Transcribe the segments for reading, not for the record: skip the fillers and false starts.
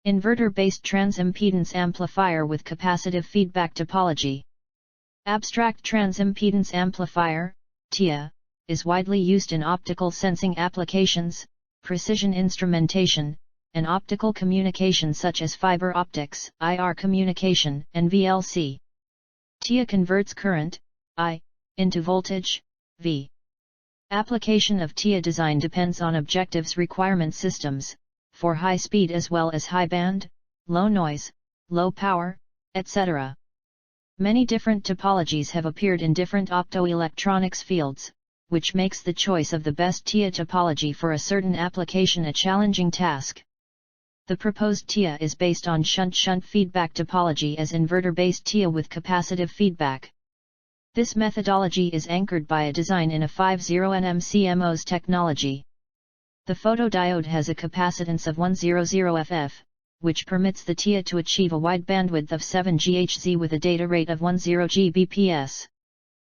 Inverter-based Transimpedance Amplifier with Capacitive Feedback Topology. Abstract Transimpedance Amplifier, TIA, is widely used in optical sensing applications, precision instrumentation, and optical communication such as fiber optics, IR communication, and VLC. TIA converts current, I, into voltage, V. Application of TIA design depends on objectives requirement systems, for high speed as well as high band, low noise, low power, etc. Many different topologies have appeared in different optoelectronics fields, which makes the choice of the best TIA topology for a certain application a challenging task. The proposed TIA is based on shunt-shunt feedback topology as inverter-based TIA with capacitive feedback. This methodology is anchored by a design in a 50nm CMOS technology. The photodiode has a capacitance of 100 ff, which permits the TIA to achieve a wide bandwidth of 7 GHz with a data rate of 10 Gbps.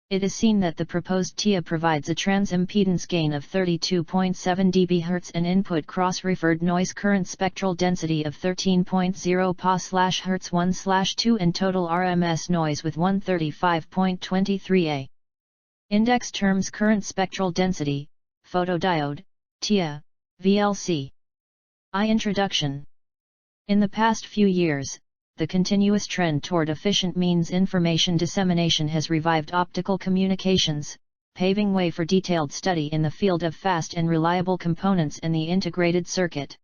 It is seen that the proposed TIA provides a transimpedance gain of 32.7 dBHz and input cross-referred noise current spectral density of 13.0 pa/Hz 1/2 and total RMS noise with 135.23 A. Index terms current spectral density, photodiode, TIA, VLC. Introduction. In the past few years, the continuous trend toward efficient means information dissemination has revived optical communications, paving way for detailed study in the field of fast and reliable components and the integrated circuit.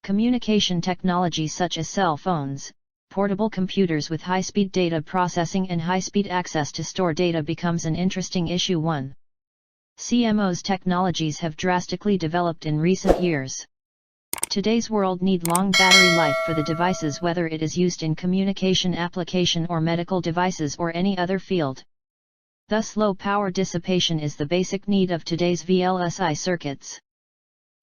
Communication technologies such as cell phones, portable computers with high-speed data processing and high-speed access to store data becomes an interesting issue. 1. CMOS technologies have drastically developed in recent years. Today's world need long battery life for the devices, whether it is used in communication application or medical devices or any other field. Thus low power dissipation is the basic need of today's VLSI circuits.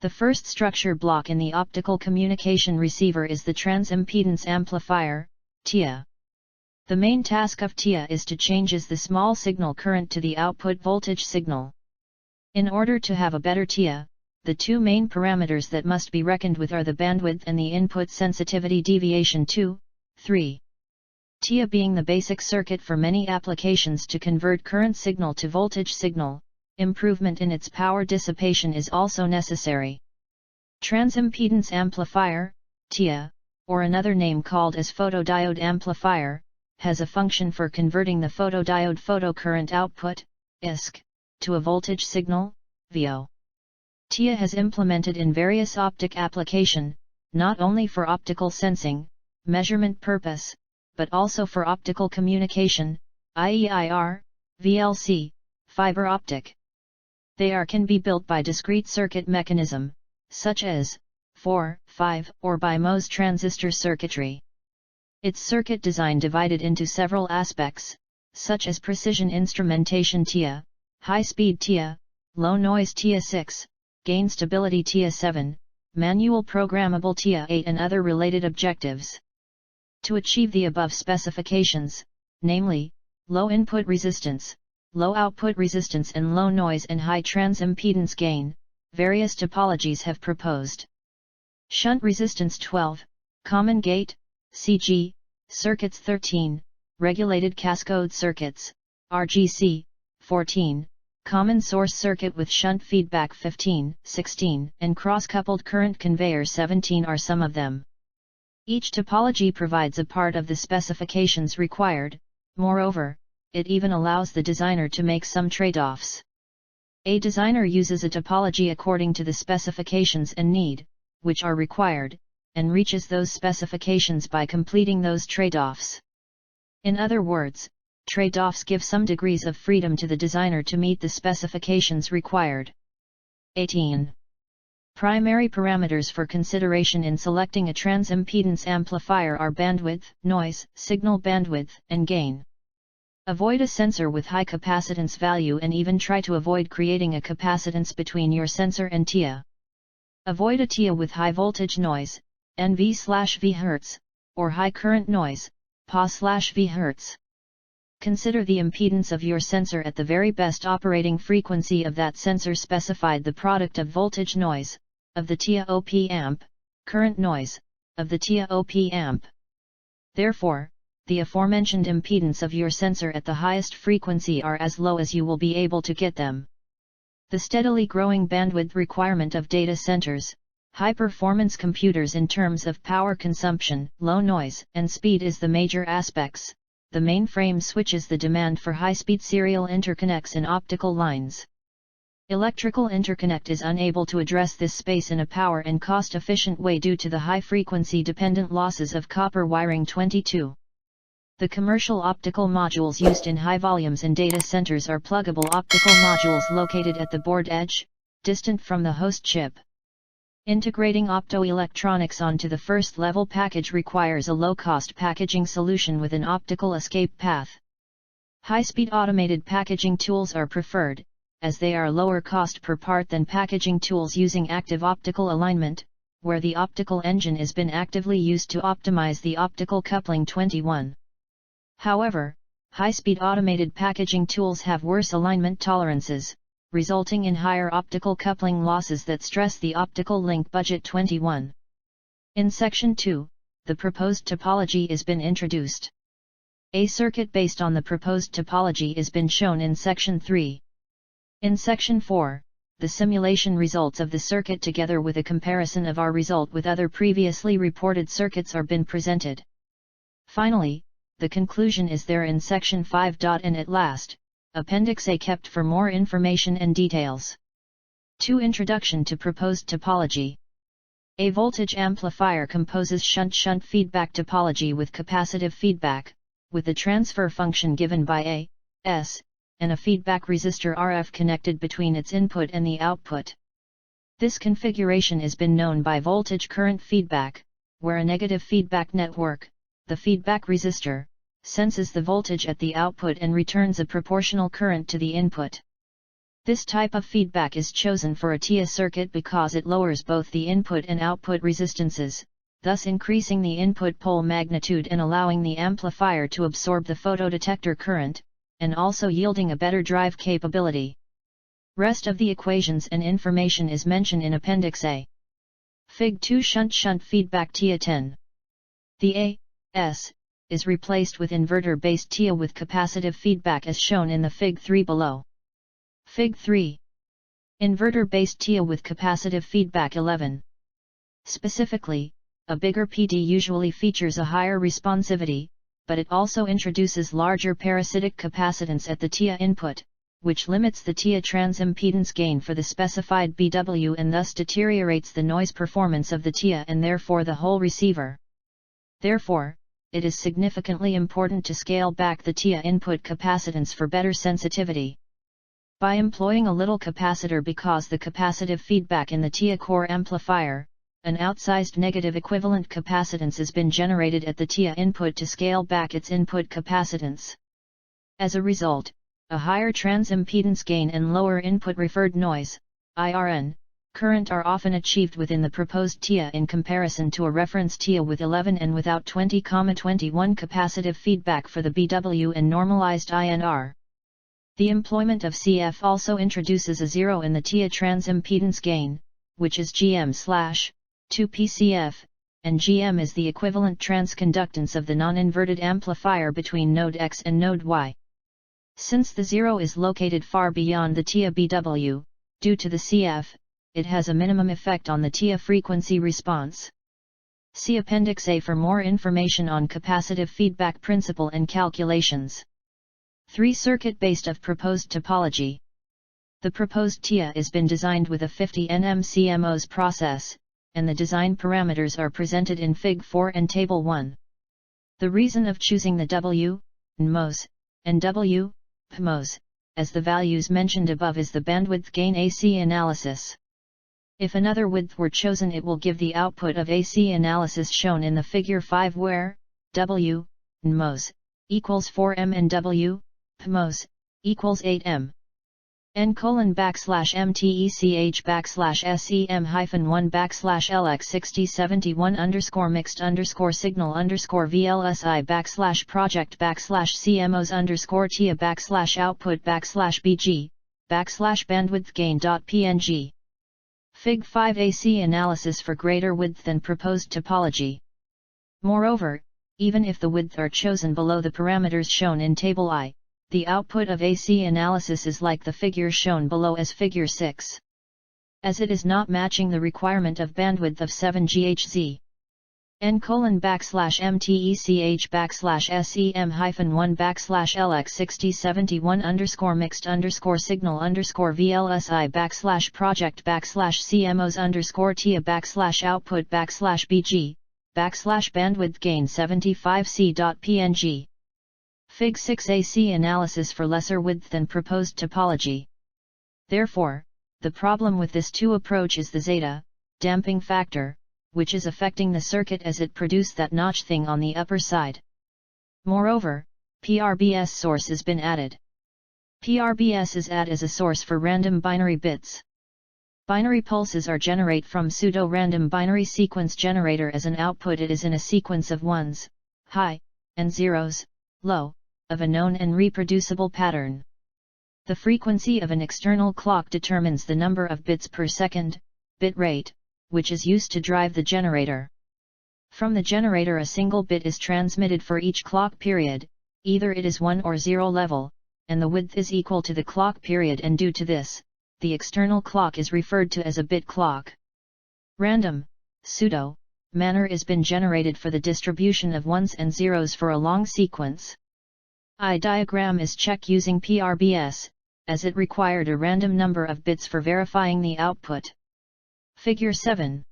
The first structure block in the optical communication receiver is the transimpedance amplifier, TIA. The main task of TIA is to changes the small signal current to the output voltage signal. In order to have a better TIA, the two main parameters that must be reckoned with are the bandwidth and the input sensitivity deviation. 2, 3. TIA being the basic circuit for many applications to convert current signal to voltage signal, improvement in its power dissipation is also necessary. Transimpedance amplifier, TIA, or another name called as photodiode amplifier, has a function for converting the photodiode photocurrent output, ISC, to a voltage signal, VO. TIA has implemented in various optic application, not only for optical sensing, measurement purpose, but also for optical communication, i.e. IR, VLC, fiber optic. They can be built by discrete circuit mechanism, such as 4, 5, or by MOS transistor circuitry. Its circuit design divided into several aspects, such as precision instrumentation TIA, high-speed TIA, low-noise TIA 6, gain stability TIA 7, manual programmable TIA 8 and other related objectives. To achieve the above specifications, namely, low input resistance, low output resistance and low noise and high transimpedance gain, various topologies have proposed. Shunt resistance 12, common gate, CG, circuits 13, regulated cascode circuits, RGC, 14, common source circuit with shunt feedback 15, 16, and cross-coupled current conveyor 17 are some of them. Each topology provides a part of the specifications required, moreover, it even allows the designer to make some trade-offs. A designer uses a topology according to the specifications and need, which are required, and reaches those specifications by completing those trade-offs. In other words, trade-offs give some degrees of freedom to the designer to meet the specifications required. 18. Primary parameters for consideration in selecting a transimpedance amplifier are bandwidth, noise, signal bandwidth, and gain. Avoid a sensor with high capacitance value and even try to avoid creating a capacitance between your sensor and TIA. Avoid a TIA with high voltage noise, NV/V Hz, or high current noise, Pa/V Hz. Consider the impedance of your sensor at the very best operating frequency of that sensor specified, the product of voltage noise, of the TIA op amp, current noise, of the TIA op amp. Therefore, the aforementioned impedance of your sensor at the highest frequency are as low as you will be able to get them. The steadily growing bandwidth requirement of data centers, high-performance computers in terms of power consumption, low noise, and speed is the major aspects. The mainframe switches the demand for high-speed serial interconnects in optical lines. Electrical interconnect is unable to address this space in a power and cost-efficient way due to the high-frequency dependent losses of copper wiring. 22. The commercial optical modules used in high volumes in data centers are pluggable optical modules located at the board edge, distant from the host chip. Integrating optoelectronics onto the first-level package requires a low-cost packaging solution with an optical escape path. High-speed automated packaging tools are preferred, as they are lower cost per part than packaging tools using active optical alignment, where the optical engine has been actively used to optimize the optical coupling. 21. However, high-speed automated packaging tools have worse alignment tolerances, resulting in higher optical coupling losses that stress the optical link budget. 21. In Section 2, the proposed topology has been introduced. A circuit based on the proposed topology has been shown in Section 3. In Section 4, the simulation results of the circuit together with a comparison of our result with other previously reported circuits are been presented. Finally, the conclusion is there in Section 5. And at last, Appendix A kept for more information and details. 2. Introduction to proposed topology. A voltage amplifier composes shunt-shunt feedback topology with capacitive feedback, with the transfer function given by A, S, and a feedback resistor RF connected between its input and the output. This configuration has been known by voltage current feedback, where a negative feedback network, the feedback resistor, senses the voltage at the output and returns a proportional current to the input. This type of feedback is chosen for a TIA circuit because it lowers both the input and output resistances, thus increasing the input pole magnitude and allowing the amplifier to absorb the photodetector current, and also yielding a better drive capability. Rest of the equations and information is mentioned in Appendix A. Fig 2 Shunt-shunt feedback TIA 10. The A, S, is replaced with inverter-based TIA with capacitive feedback as shown in the Fig 3 below. Fig 3. Inverter-based TIA with capacitive feedback 11. Specifically, a bigger PD usually features a higher responsivity, but it also introduces larger parasitic capacitance at the TIA input, which limits the TIA transimpedance gain for the specified BW and thus deteriorates the noise performance of the TIA and therefore the whole receiver. Therefore, it is significantly important to scale back the TIA input capacitance for better sensitivity. By employing a little capacitor because the capacitive feedback in the TIA core amplifier, an outsized negative equivalent capacitance has been generated at the TIA input to scale back its input capacitance. As a result, a higher transimpedance gain and lower input referred noise, IRN, current are often achieved within the proposed TIA in comparison to a reference TIA with 11 and without 20,21 capacitive feedback for the BW and normalized INR. The employment of CF also introduces a zero in the TIA transimpedance gain, which is GM/2PCF, and GM is the equivalent transconductance of the non-inverted amplifier between node X and node Y. Since the zero is located far beyond the TIA BW, due to the CF, it has a minimum effect on the TIA frequency response. See Appendix A for more information on capacitive feedback principle and calculations. 3. Circuit based of proposed topology. The proposed TIA has been designed with a 50 nm CMOS process, and the design parameters are presented in Fig 4 and Table 1. The reason of choosing the W, NMOS, and W, PMOS, as the values mentioned above is the bandwidth gain AC analysis. If another width were chosen, it will give the output of AC analysis shown in the Figure 5 where W, NMOS, equals 4M and W, PMOS, equals 8M. n://mtec/mtec/lx67/_signal_mixed_signal_vlsi /project/cmos_crt/bandwidth gain.png. Fig 5 AC analysis for greater width than proposed topology. Moreover, even if the width are chosen below the parameters shown in Table I, the output of AC analysis is like the figure shown below as Figure 6. As it is not matching the requirement of bandwidth of 7 GHz. n://MT/ECH/LX6721_MX_VLSI/project/CMOS_TIA/CMOS_BG /bandwidth gain 75c.png. Fig 6 AC analysis for lesser width than proposed topology. Therefore, the problem with this two approach is the zeta, damping factor, which is affecting the circuit as it produce that notch thing on the upper side. Moreover, PRBS source has been added. PRBS is added as a source for random binary bits. Binary pulses are generate from pseudo-random binary sequence generator. As an output it is in a sequence of ones, high, and zeros, low, of a known and reproducible pattern. The frequency of an external clock determines the number of bits per second, bit rate, which is used to drive the generator. From the generator a single bit is transmitted for each clock period, either it is 1 or 0 level, and the width is equal to the clock period, and due to this, the external clock is referred to as a bit clock. Random, pseudo, manner is been generated for the distribution of ones and zeros for a long sequence. I diagram is checked using PRBS, as it required a random number of bits for verifying the output. Figure 7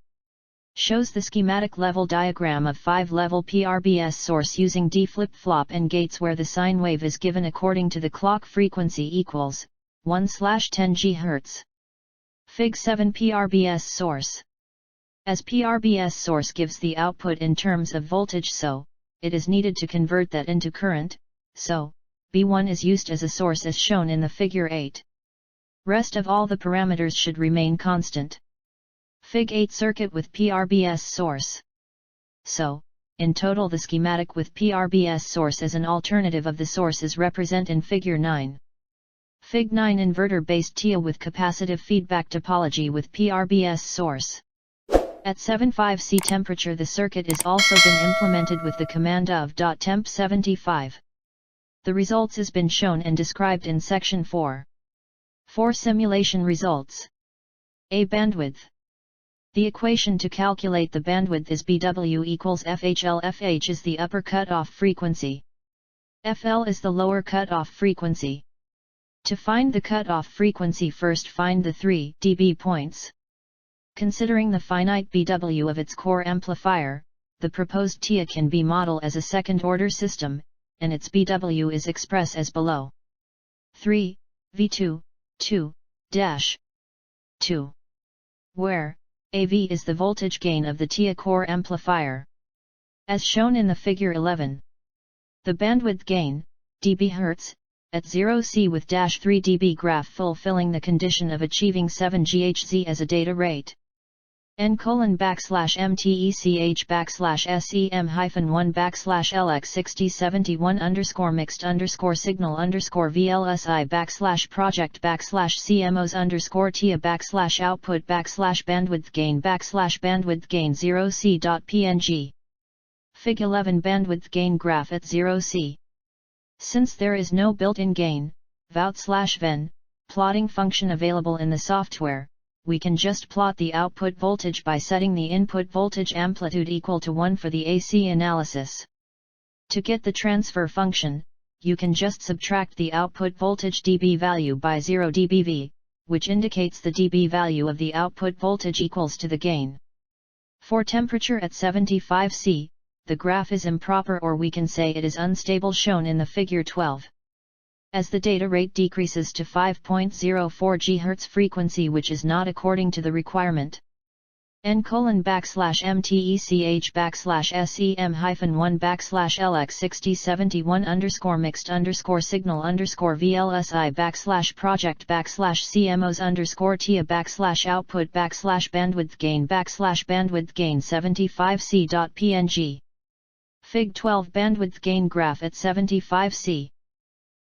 shows the schematic level diagram of 5-level PRBS source using D flip-flop and gates where the sine wave is given according to the clock frequency equals 1/10 GHz. Fig 7 PRBS source. As PRBS source gives the output in terms of voltage, so it is needed to convert that into current, so B1 is used as a source as shown in the figure 8. Rest of all the parameters should remain constant. Fig 8 circuit with PRBS source. So, in total the schematic with PRBS source as an alternative of the source is represent in figure 9. Fig 9 inverter-based TIA with capacitive feedback topology with PRBS source. At 75 C temperature the circuit is also been implemented with the command of .temp 75. The results has been shown and described in section 4. For simulation results. A bandwidth. The equation to calculate the bandwidth is BW equals FHL. FH is the upper cutoff frequency. FL is the lower cutoff frequency. To find the cutoff frequency, first find the 3 dB points. Considering the finite BW of its core amplifier, the proposed TIA can be modeled as a second-order system, and its BW is expressed as below. 3, V2, 2, dash 2. Where AV is the voltage gain of the TIA core amplifier. As shown in the figure 11. The bandwidth gain, dB Hz, at 0C with -3 dB graph fulfilling the condition of achieving 7 GHz as a data rate. n://MT/ECH/LX6071_mixed_signal_VLSI/project/CMOS_TIA/output/bandwidth gain 0C.png. Fig 11 bandwidth gain graph at 0C. Since there is no built-in gain, Vout/Ven, plotting function available in the software, we can just plot the output voltage by setting the input voltage amplitude equal to 1 for the AC analysis. To get the transfer function, you can just subtract the output voltage dB value by 0 dBV, which indicates the dB value of the output voltage equals to the gain. For temperature at 75 C, the graph is improper, or we can say it is unstable, shown in the figure 12. As the data rate decreases to 5.04 GHz frequency, which is not according to the requirement. n://MT/ECH/SEM-1/mixed_signal_VLSI/project/CMOS_TIA/output/bandwidth gain 75c.png. Fig 12 bandwidth gain graph at 75c.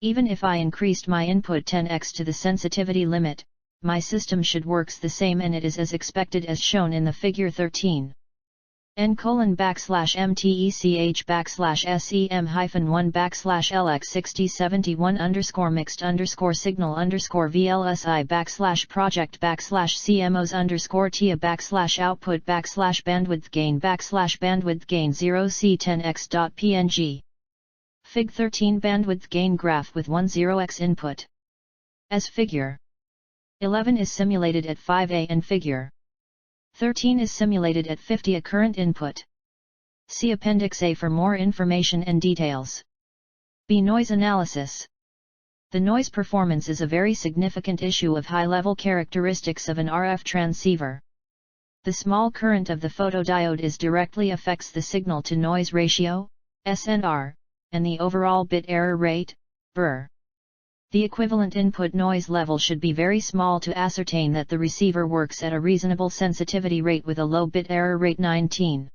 Even if I increased my input 10x to the sensitivity limit, my system should works the same, and it is as expected as shown in the figure 13. /MTECH/SEM-1//LX6721_mix_signal_VLSI/project/CMOS_TIA/bandwidth gain /bandwidth gain 0C10x.png. Fig 13 bandwidth gain graph with 10x input. As Figure 11 is simulated at 5A and Figure 13 is simulated at 50 a current input. See Appendix A for more information and details. B. Noise analysis. The noise performance is a very significant issue of high-level characteristics of an RF transceiver. The small current of the photodiode directly affects the signal-to-noise ratio, SNR, and the overall bit error rate, BER. The equivalent input noise level should be very small to ascertain that the receiver works at a reasonable sensitivity rate with a low bit error rate 19.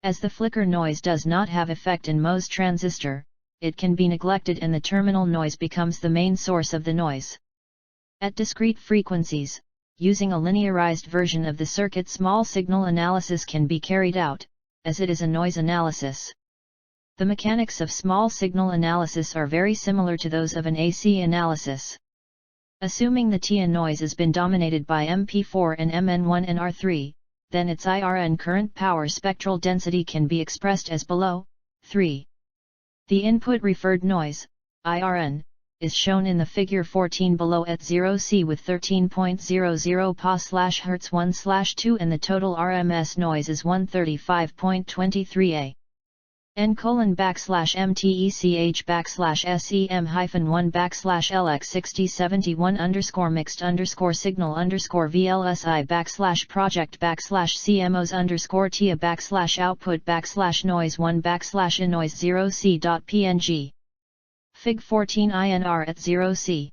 As the flicker noise does not have effect in MOS transistor, it can be neglected and the terminal noise becomes the main source of the noise. At discrete frequencies, using a linearized version of the circuit, small signal analysis can be carried out, as it is a noise analysis. The mechanics of small signal analysis are very similar to those of an AC analysis. Assuming the TIA noise has been dominated by MP4 and MN1 and R3, then its IRN current power spectral density can be expressed as below, 3. The input referred noise, IRN, is shown in the figure 14 below at 0C with 13.00 pa/Hz 1/2 and the total RMS noise is 135.23 A. /MTECH/SEM-1/mix_signal_VLSI/project/CMOS_TIA/output/noise1//noise0C.png. Fig 14 INR at 0C.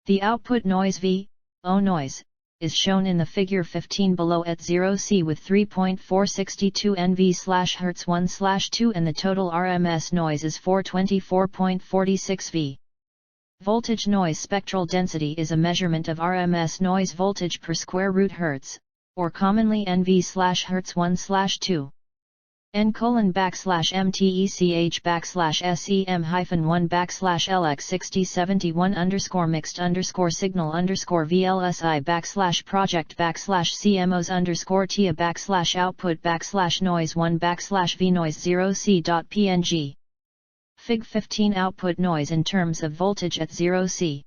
The output noise V, O noise, is shown in the figure 15 below at 0C with 3.462 nV/Hz 1/2 and the total RMS noise is 424.46 V. Voltage noise spectral density is a measurement of RMS noise voltage per square root Hz, or commonly nV/Hz 1/2. N:/mtECH/SEM-1/mix_signal_VLSI/project/CMOS_TIA/output/noise1/V noise0C.png. Fig 15 output noise in terms of voltage at 0C.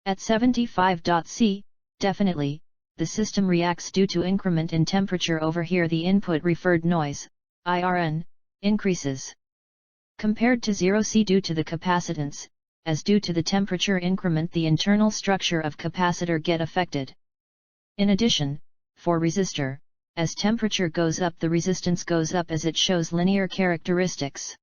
At 75°C, definitely, the system reacts due to increment in temperature. Over here the input referred noise, IRN, increases. Compared to 0C due to the capacitance, as due to the temperature increment the internal structure of capacitor get affected. In addition, for resistor, as temperature goes up the resistance goes up as it shows linear characteristics.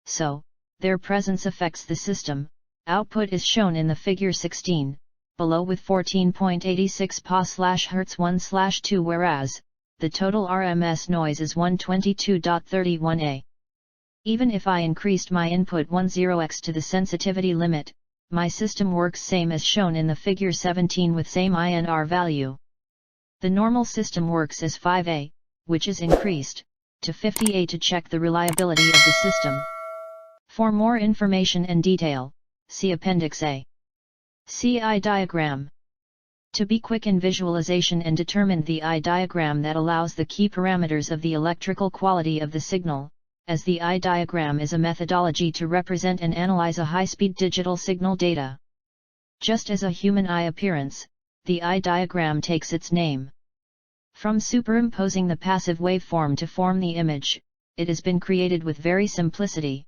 So, their presence affects the system. Output is shown in the figure 16, below with 14.86 pa/Hz 1/2 whereas, the total RMS noise is 122.31 A. Even if I increased my input 10x to the sensitivity limit, my system works same as shown in the figure 17 with same INR value. The normal system works as 5A, which is increased, to 50A to check the reliability of the system. For more information and detail, see Appendix A. See I diagram. To be quick in visualization and determine the I diagram that allows the key parameters of the electrical quality of the signal, as the I diagram is a methodology to represent and analyze a high-speed digital signal data. Just as a human eye appearance, the I diagram takes its name from superimposing the passive waveform to form the image. It has been created with very simplicity.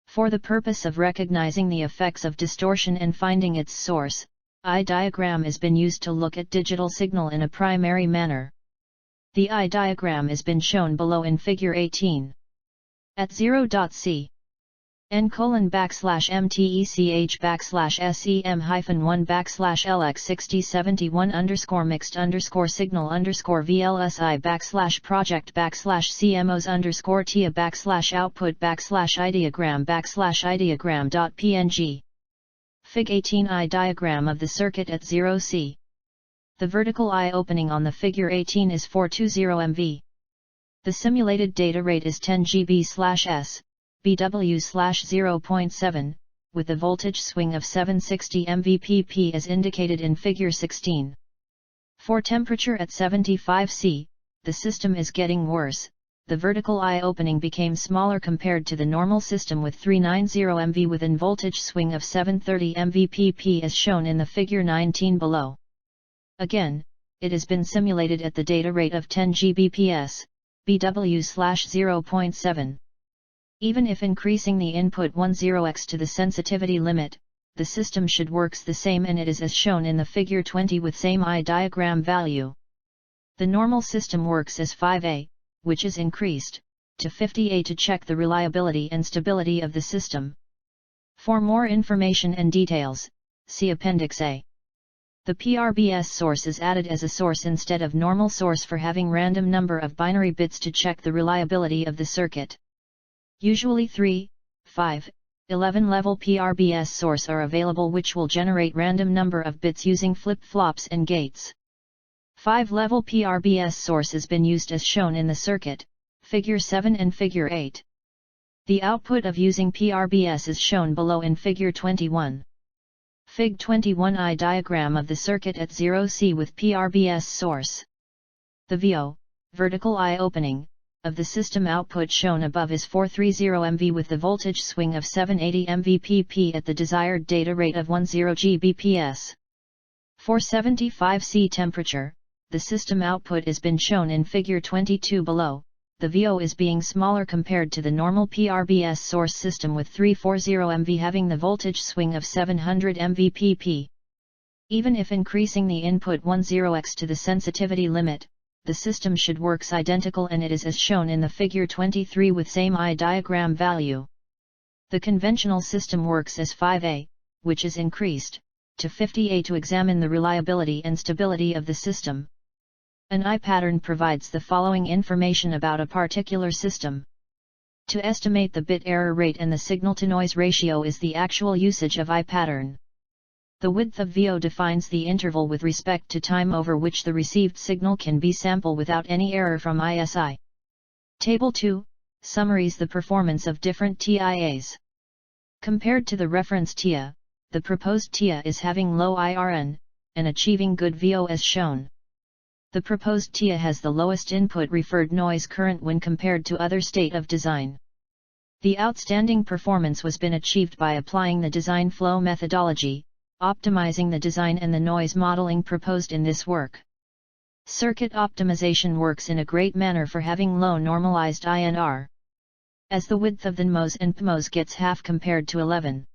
For the purpose of recognizing the effects of distortion and finding its source, I diagram has been used to look at digital signal in a primary manner. The I diagram has been shown below in figure 18. At 0.C. N:/mtECH/SEM-1/mix_signal_VLSI/project/CMOS_TIA/idiagram/idiagram.png. Fig 18 I diagram of the circuit at 0C. The vertical eye opening on the figure 18 is 420 mV. The simulated data rate is 10 GB/s, BW/0.7, with a voltage swing of 760 mVpp as indicated in Figure 16. For temperature at 75 C, the system is getting worse. The vertical eye opening became smaller compared to the normal system with 390 mV with an voltage swing of 730 mVpp as shown in the Figure 19 below. Again, it has been simulated at the data rate of 10 Gbps, BW/0.7. Even if increasing the input 10x to the sensitivity limit, the system should works the same, and it is as shown in the Figure 20 with same eye diagram value. The normal system works as 5A, which is increased to 50A to check the reliability and stability of the system. For more information and details, see Appendix A. The PRBS source is added as a source instead of normal source for having random number of binary bits to check the reliability of the circuit. Usually 3, 5, 11 level PRBS source are available which will generate random number of bits using flip-flops and gates. 5-level PRBS source has been used as shown in the circuit, Figure 7 and Figure 8. The output of using PRBS is shown below in Figure 21. Fig 21 eye diagram of the circuit at 0C with PRBS source. The VO, vertical eye opening, of the system output shown above is 430 mV with the voltage swing of 780 mVpp at the desired data rate of 10 Gbps. For 75 C temperature, the system output has been shown in Figure 22 below. The VO is being smaller compared to the normal PRBS source system with 340 mV having the voltage swing of 700 mVpp. Even if increasing the input 10x to the sensitivity limit, the system should works identical, and it is as shown in the Figure 23 with same eye diagram value. The conventional system works as 5A, which is increased to 50A to examine the reliability and stability of the system. An eye pattern provides the following information about a particular system. To estimate the bit error rate and the signal-to-noise ratio is the actual usage of eye pattern. The width of VO defines the interval with respect to time over which the received signal can be sampled without any error from ISI. Table 2 summaries the performance of different TIAs. Compared to the reference TIA, the proposed TIA is having low IRN, and achieving good VO as shown. The proposed TIA has the lowest input referred noise current when compared to other state of design. The outstanding performance was been achieved by applying the design flow methodology, optimizing the design and the noise modeling proposed in this work. Circuit optimization works in a great manner for having low normalized INR. As the width of the NMOS and PMOS gets half compared to 11.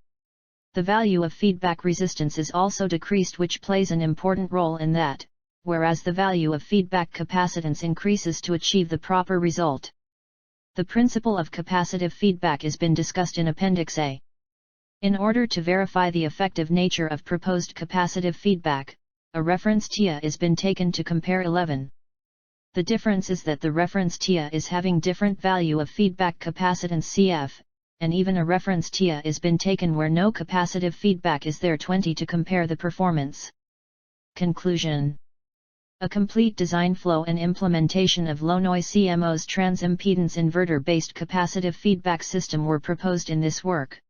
The value of feedback resistance is also decreased, which plays an important role in that, whereas the value of feedback capacitance increases to achieve the proper result. The principle of capacitive feedback has been discussed in Appendix A. In order to verify the effective nature of proposed capacitive feedback, a reference TIA has been taken to compare 11. The difference is that the reference TIA is having different value of feedback capacitance CF, and even a reference TIA has been taken where no capacitive feedback is there 20 to compare the performance. Conclusion. A complete design flow and implementation of low-noise CMOS transimpedance inverter-based capacitive feedback system were proposed in this work.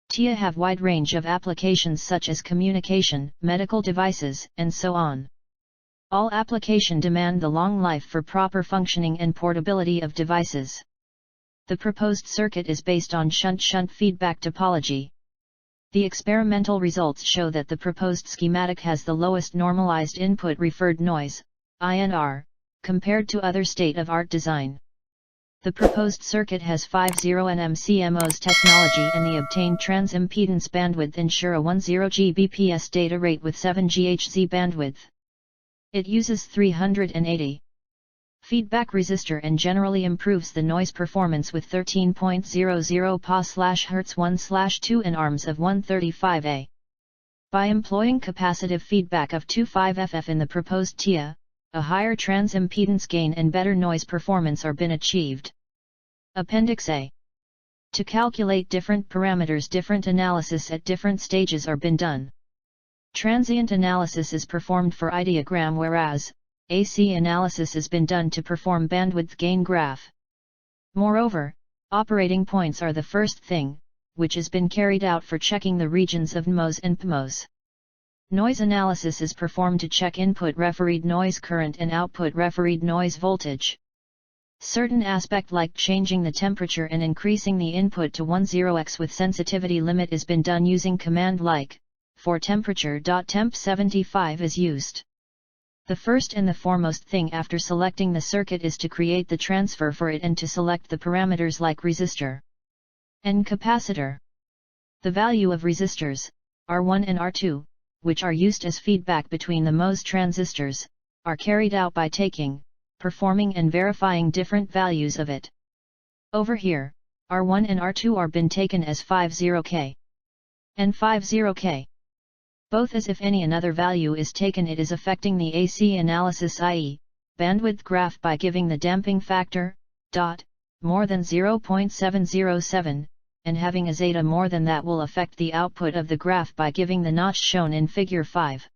TIA have wide range of applications such as communication, medical devices, and so on. All application demand the long life for proper functioning and portability of devices. The proposed circuit is based on shunt-shunt feedback topology. The experimental results show that the proposed schematic has the lowest normalized input referred noise, INR, compared to other state-of-art design. The proposed circuit has 50 nm CMOS technology, and the obtained transimpedance bandwidth ensure a 10 Gbps data rate with 7 GHz bandwidth. It uses 380 feedback resistor and generally improves the noise performance with 13.00 pa/Hz 1/2 and arms of 135A. By employing capacitive feedback of 25 ff in the proposed TIA, a higher transimpedance gain and better noise performance are been achieved. Appendix A. To calculate different parameters, different analysis at different stages are been done. Transient analysis is performed for I diagram, whereas AC analysis has been done to perform bandwidth gain graph. Moreover, operating points are the first thing, which has been carried out for checking the regions of NMOS and PMOS. Noise analysis is performed to check input refereed noise current and output refereed noise voltage. Certain aspect like changing the temperature and increasing the input to 10x with sensitivity limit is been done using command like, for temperature.temp75 is used. The first and the foremost thing after selecting the circuit is to create the transfer for it and to select the parameters like resistor and capacitor. The value of resistors, R1 and R2, which are used as feedback between the MOS transistors, are carried out by taking, performing and verifying different values of it. Over here, R1 and R2 are been taken as 50K and 50K. Both as if any another value is taken it is affecting the AC analysis, i.e., bandwidth graph by giving the damping factor, more than 0.707, and having a zeta more than that will affect the output of the graph by giving the notch shown in figure 5.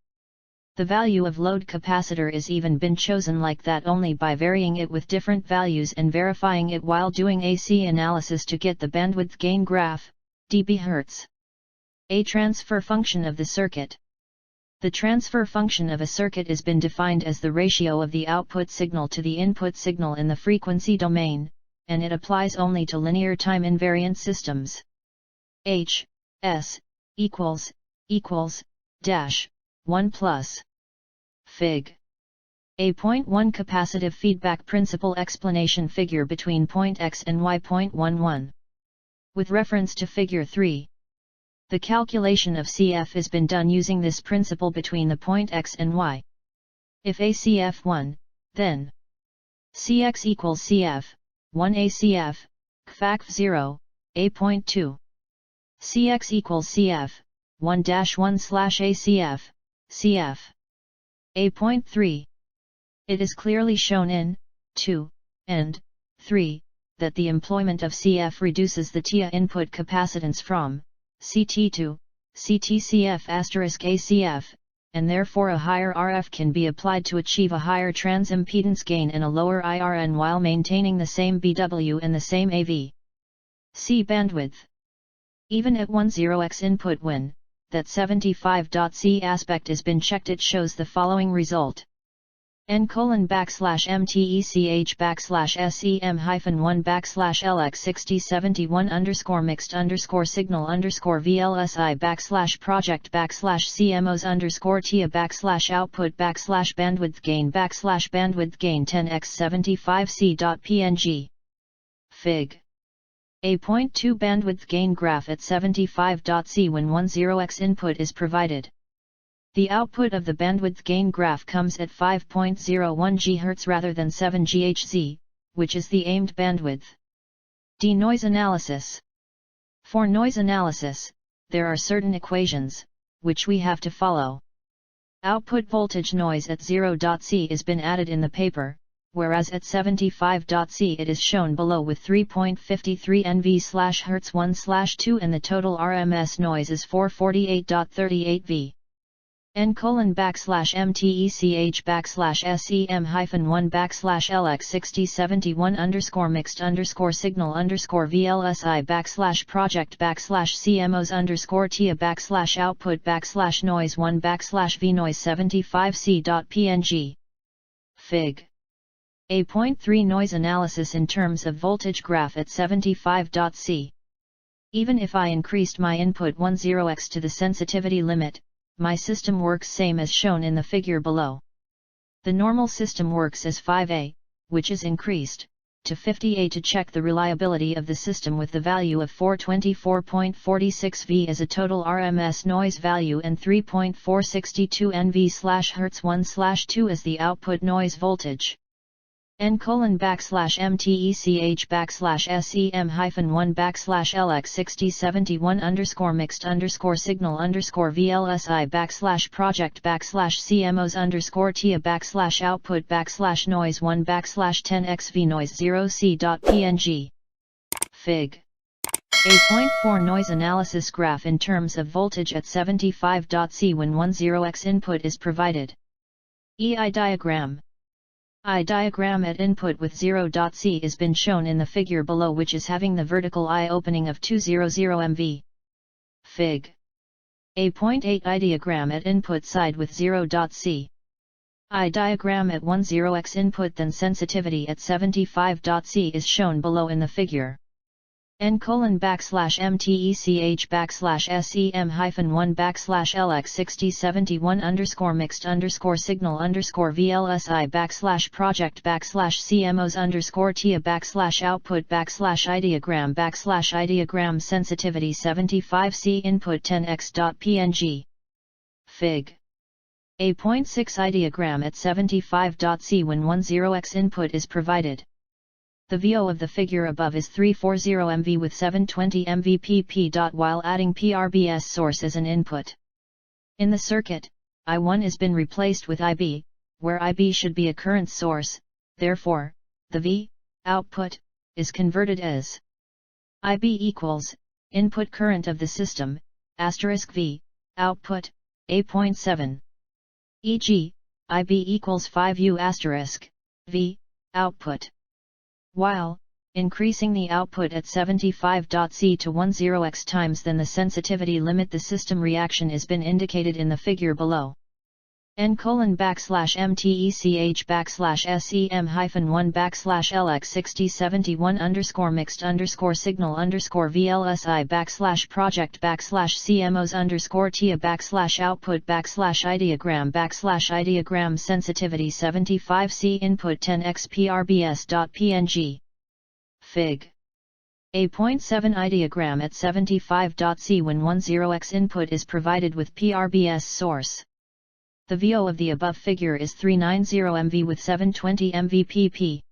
The value of load capacitor is even been chosen like that only by varying it with different values and verifying it while doing AC analysis to get the bandwidth gain graph, dB Hz. A transfer function of the circuit. The transfer function of a circuit has been defined as the ratio of the output signal to the input signal in the frequency domain, and it applies only to linear time invariant systems. H, S, equals 1 plus Fig. A.1 capacitive feedback principle explanation figure between point X and Y.11. With reference to figure 3. The calculation of CF has been done using this principle between the point X and Y. If ACF1, then CX equals CF, 1 ACF, CFAC 0, A.2. CX equals CF, 1-1/ACF, CF. A.3. It is clearly shown in 2 and 3 that the employment of CF reduces the TIA input capacitance from CT to CTCF *ACF, and therefore a higher RF can be applied to achieve a higher transimpedance gain and a lower IRN while maintaining the same BW and the same AV. C bandwidth. Even at 10x input when that 75.C aspect has been checked, it shows the following result. n://mtec/LX6711_mix_VLSI /project/CMOS_TIA/output/bandwidth gain/bandwidth gain 10x75C.png. Fig. A.2 bandwidth gain graph at 75.C when 10x input is provided. The output of the bandwidth gain graph comes at 5.01 GHz rather than 7 GHz, which is the aimed bandwidth. D. Noise analysis. For noise analysis, there are certain equations, which we have to follow. Output voltage noise at 0.C has been added in the paper, whereas at 75.C it is shown below with 3.53 nV/Hz 1/2 and the total RMS noise is 448.38 V. n://mtec/SEM-1-mix_signal_VLSI /project/CMOS_TIA/output/noise 1/VNoise75C.png. Fig. A.3 noise analysis in terms of voltage graph at 75.C. Even if I increased my input 10x to the sensitivity limit, my system works same as shown in the figure below. The normal system works as 5A, which is increased to 50A to check the reliability of the system with the value of 424.46 V as a total RMS noise value and 3.462 nV/Hz 1/2 as the output noise voltage. n://mtec/SEM-1-mix_signal_VLSI /project/CMOS_TIA/output/noise 1/10x-V-noise0c.png. Fig. A.4 noise analysis graph in terms of voltage at 75.C when 10x input is provided. EI diagram. I diagram at input with 0.C is been shown in the figure below, which is having the vertical I opening of 200 mV. Fig. A.8 I diagram at input side with 0.C. I diagram at 10x input, then sensitivity at 75.C is shown below in the figure. n:/m/TECH/SEM-1 sensitivity 75C input 10x.png. Fig. A.6 I diagram at 75.C when 10x input is provided. The VO of the figure above is 340 mV with 720 mV pp. While adding PRBS source as an input. In the circuit, I1 has been replaced with IB, where IB should be a current source, therefore, the V, output, is converted as IB equals, input current of the system, *V, output, A.7. E.g., IB equals 5U*, V, output. While, increasing the output at 75.C to 10x times than the sensitivity limit, the system reaction has been indicated in the figure below. n://MTECH_signal_mixed_signal_VLSI /project/CMOS_TIA/I diagram sensitivity 75C input 10x_PRBS.png. Fig. A.7 I diagram at 75.C when 10x input is provided with PRBS source. The VO of the above figure is 390 mV with 720 mV pp.